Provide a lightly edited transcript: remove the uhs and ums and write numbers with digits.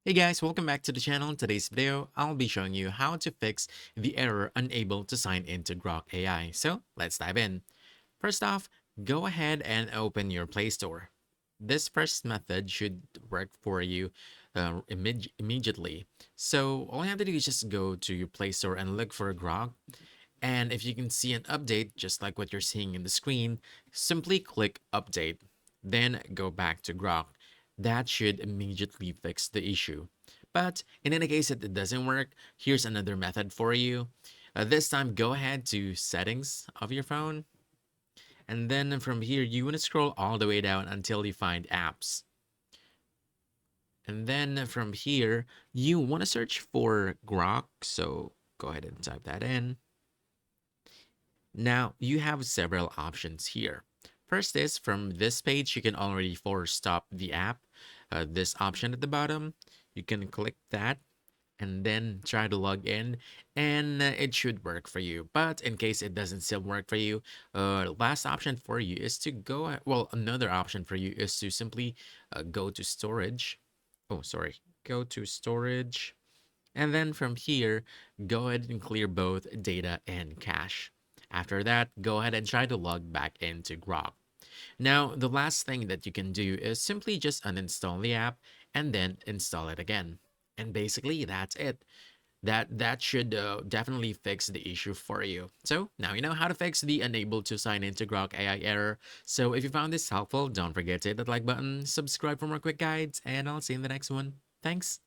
Hey guys, welcome back to the channel. In today's video, I'll be showing you how to fix the error unable to sign into Grok AI. So let's dive in. First off, go ahead and open your Play Store. This first method should work for you immediately. So all you have to do is just go to your Play Store and look for Grok. And if you can see an update, just like what you're seeing in the screen, simply click Update. Then go back to Grok. That should immediately fix the issue. But in any case that it doesn't work, here's another method for you. This time, go ahead to Settings of your phone. And then from here, you want to scroll all the way down until you find Apps. And then from here, you want to search for Grok. So go ahead and type that in. Now, you have several options here. First is from this page, you can already force stop the app. This option at the bottom, you can click that and then try to log in and it should work for you. But in case it doesn't still work for you, last option for you is to go, well, another option for you is to simply go to storage. Oh, sorry, go to storage. And then from here, go ahead and clear both data and cache. After that, go ahead and try to log back into Grok. Now, the last thing that you can do is simply just uninstall the app and then install it again. And basically, that's it. That should definitely fix the issue for you. So now you know how to fix the unable to sign into Grok AI error. So if you found this helpful, don't forget to hit that like button, subscribe for more quick guides, and I'll see you in the next one. Thanks.